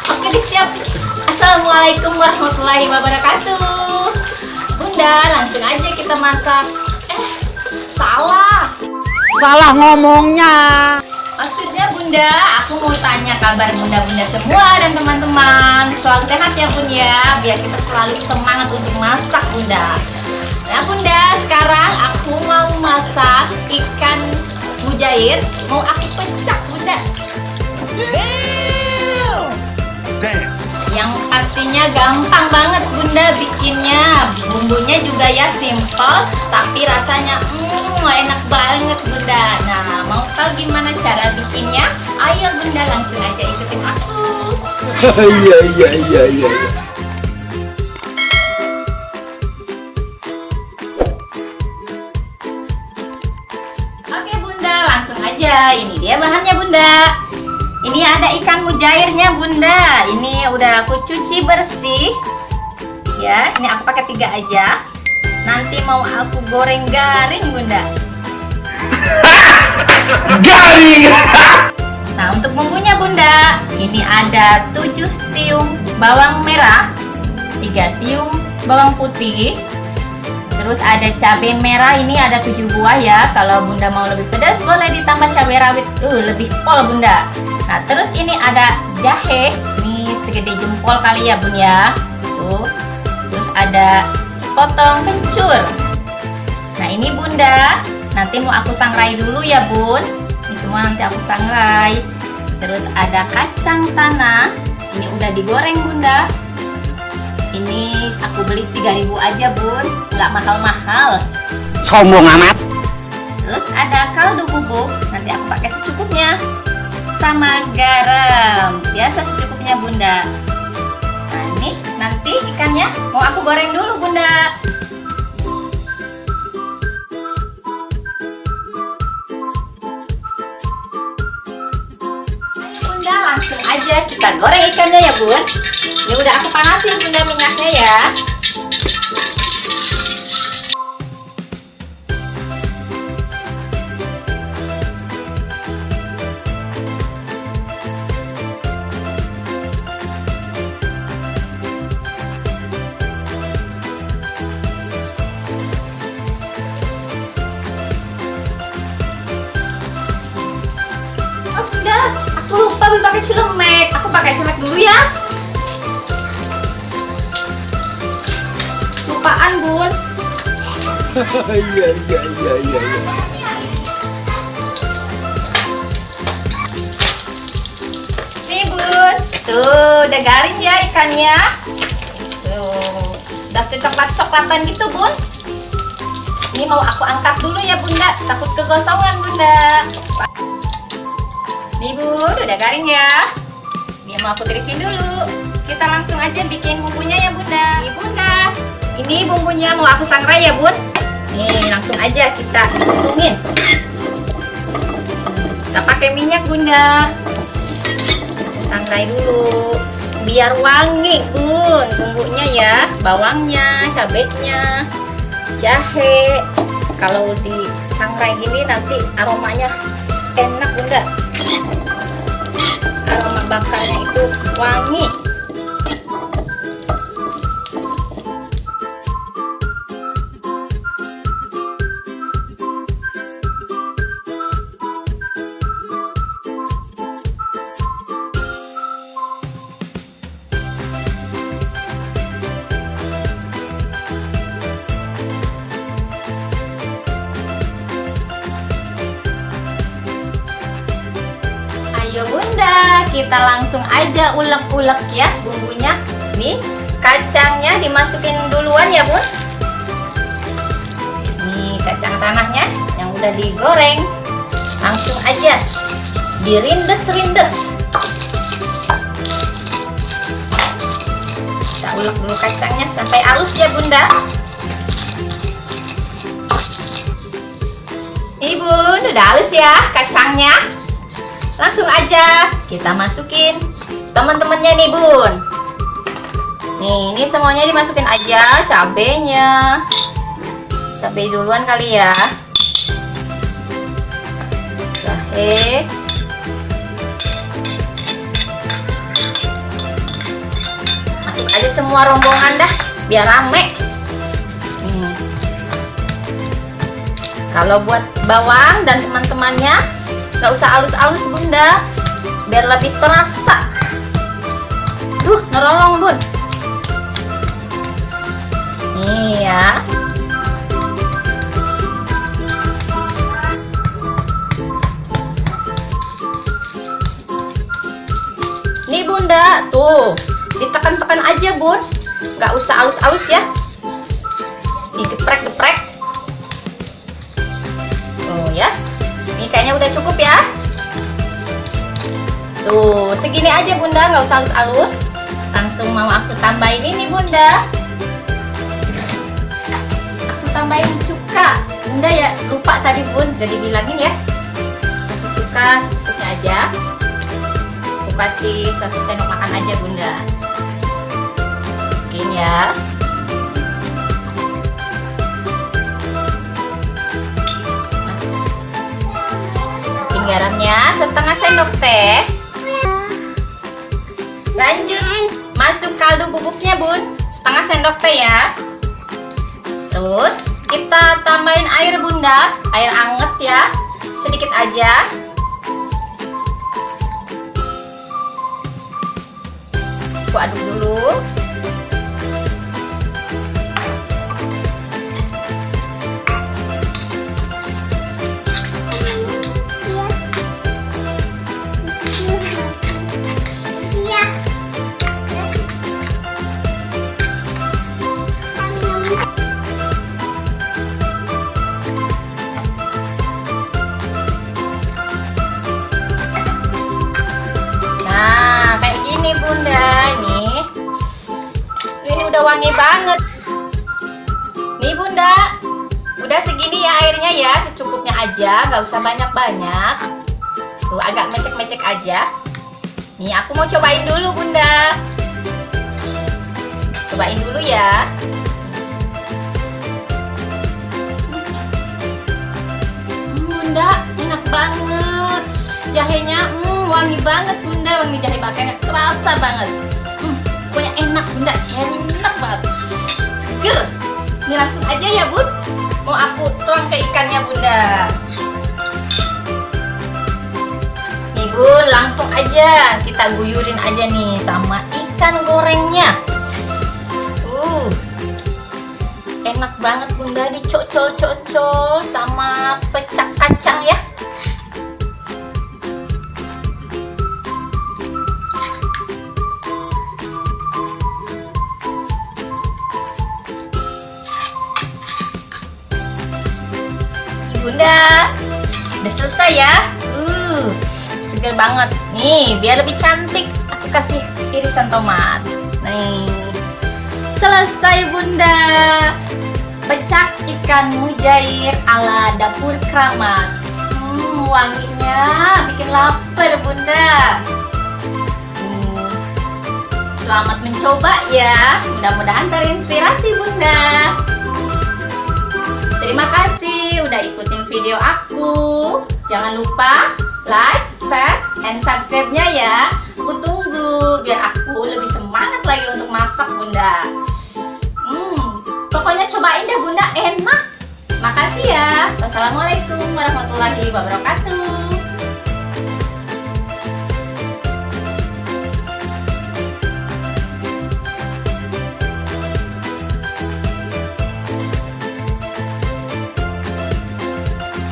Oke, siap. Assalamualaikum warahmatullahi wabarakatuh. Bunda, langsung aja kita masak. Salah ngomongnya. Maksudnya Bunda, aku mau tanya kabar bunda-bunda semua dan teman-teman. Selalu sehat ya Bun ya, biar kita selalu semangat untuk masak Bunda. Nah Bunda, sekarang aku mau masak ikan mujair. Mau aku pecah Bunda. Yang pastinya gampang banget Bunda bikinnya. Bumbunya juga ya simple, tapi rasanya enak banget Bunda. Nah, mau tahu gimana cara bikinnya? Ayo Bunda, langsung aja ikutin aku. Iya. Oke Bunda, langsung aja. Ini dia bahannya Bunda. Ini ada ikan mujairnya Bunda. Ini udah aku cuci bersih. Ya, ini aku pakai 3 aja. Nanti mau aku goreng garing Bunda. Garing. Nah, untuk bumbunya Bunda, ini ada 7 siung bawang merah, 3 siung bawang putih. Terus ada cabai merah, ini ada 7 buah ya. Kalau Bunda mau lebih pedas boleh ditambah cabai rawit, lebih pol Bunda. Nah, terus ini ada jahe, ini segede jempol kali ya Bun ya. Tuh. Terus ada sepotong kencur. Nah, ini Bunda, nanti mau aku sangrai dulu ya Bun. Ini semua nanti aku sangrai. Terus ada kacang tanah, ini udah digoreng Bunda. Ini aku beli 3.000 aja Bun, nggak mahal-mahal. Sombong amat. Terus ada kaldu bubuk, nanti aku pakai secukupnya. Sama garam, biasa secukupnya Bunda. Nah ini nanti ikannya mau aku goreng dulu Bunda. Bunda, langsung aja kita goreng ikannya ya Bun. Ini udah aku panasin Bunda minyaknya ya. Oh Bunda, aku lupa belum pakai cilemek. Aku pakai cilemek dulu ya. Lupaan Bun. Iya. Nih Bun, tuh udah garing ya ikannya. Tuh, udah coklat-coklatan gitu Bun. Ini mau aku angkat dulu ya Bunda, takut kegosongan Bunda. Nih Bun, udah garing ya. Ini mau aku tirisin dulu. Kita langsung aja bikin bumbunya ya Bunda. Nih Bunda, ini bumbunya mau aku sangrai ya Bun. Nih langsung aja kita tuangin. Kita pakai minyak Bunda. Sangrai dulu biar wangi Bun bumbunya ya, bawangnya, cabenya, jahe. Kalau disangrai gini nanti aromanya enak Bunda. Aroma bakarnya itu wangi. Ayo Bunda, kita langsung aja ulek-ulek ya bumbunya. Nih, kacangnya dimasukin duluan ya Bun. Ini kacang tanahnya yang udah digoreng. Langsung aja dirindes-rindes. Kita ulek dulu kacangnya sampai halus ya Bunda. Nih Bun, udah halus ya kacangnya. Langsung aja kita masukin teman-temannya nih Bun. Nih, ini semuanya dimasukin aja cabenya. Cabai duluan kali ya. Jahe. semua rombongan dah, biar rame. Kalau buat bawang dan teman-temannya nggak usah halus-halus bunda, biar lebih terasa. Nerolong bun. Nih ya. Nih bunda, tuh ditekan-tekan aja bun, nggak usah halus-halus ya. Digeprek-geprek. Tuh ya. Ini kayaknya udah cukup ya. Tuh, segini aja bunda, nggak usah halus-halus. Langsung mau aku tambahin ini bunda. Aku tambahin cuka. Bunda ya lupa tadi bun, jadi bilangin ya. Aku cuka secukupnya aja. Aku kasih 1 sendok makan aja bunda. Segini ya. Masukin garamnya setengah sendok teh. Lanjut masuk kaldu bubuknya bun, setengah sendok teh ya. Terus kita tambahin air bunda, air anget ya, sedikit aja. Aku aduk dulu. Bunda, nih ini udah wangi banget nih bunda. Udah segini ya airnya ya, secukupnya aja, nggak usah banyak-banyak. Tuh agak mecek-mecek aja. Nih aku mau cobain dulu bunda, cobain dulu ya. Bunda enak banget jahenya, wangi banget bunda, wangi jahe bakar terasa banget. Pokoknya enak bunda, enak banget, seger. Ini langsung aja ya bun, mau aku tuang ke ikannya bunda. Nih bun, langsung aja kita guyurin aja nih sama ikan gorengnya. Enak banget bunda, dicocol-cocol sama pecak kacang ya. Bunda, udah selesai ya. Seger banget. Nih, biar lebih cantik, aku kasih irisan tomat. Nih, selesai bunda. Pecak ikan mujair ala dapur keramat. Wanginya bikin lapar bunda. Selamat mencoba ya. Mudah-mudahan terinspirasi bunda. Terima kasih udah ikutin video aku. Jangan lupa like, share, and subscribe-nya ya. Aku tunggu biar aku lebih semangat lagi untuk masak bunda. Pokoknya cobain deh bunda, enak. Makasih ya. Wassalamualaikum warahmatullahi wabarakatuh.